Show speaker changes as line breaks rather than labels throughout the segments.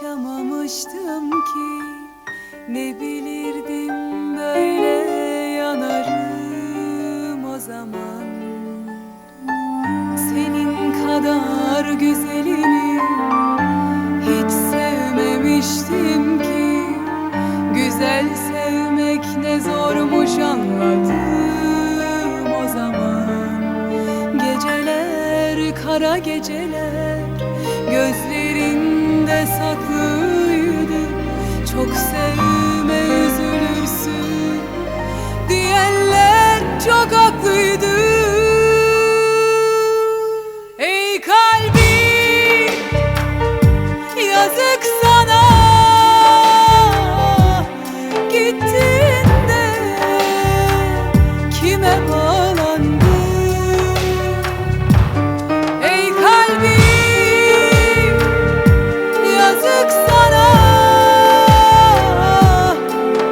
yaşamamıştım ki, ne bilirdim böyle yanarım o zaman. Senin kadar güzelini hiç sevmemiştim ki, güzel sevmek ne zormuş anladım o zaman. Geceler, kara geceler, gözlerinde saklıydı. Çok sevme üzülürsün diyenler çok haklıydı. Ey kalbim, yazık sana, gittin de kime bağlandın? Ey kalbim, yazık sana,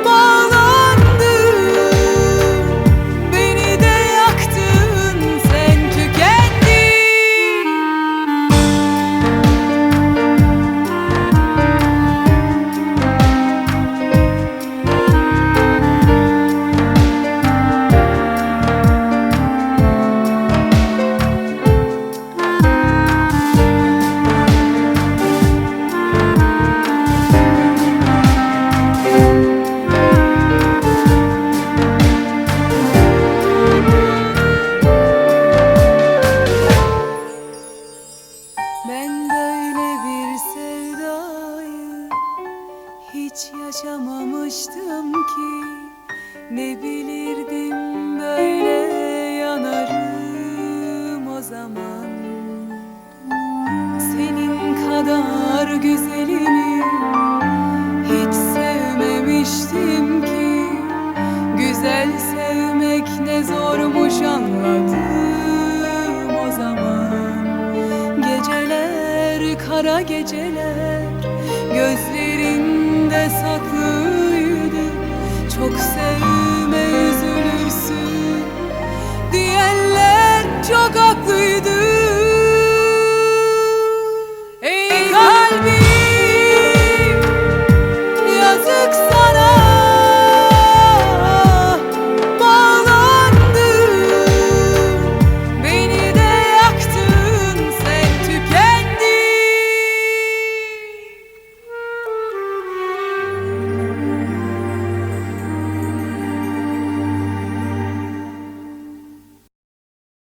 bağlandın. Beni de yaktın, sen tükendin. Ben böyle bir sevdayı hiç yaşamamıştım ki, ne bilirdim böyle yanarım o zaman. Senin kadar güzelini hiç sevmemiştim ki, güzel sevmek ne zormuş anladım o zaman. Geceler, kara geceler, gözlerinde saklıydı. Çok sevme üzülürsün diyenler çok haklı.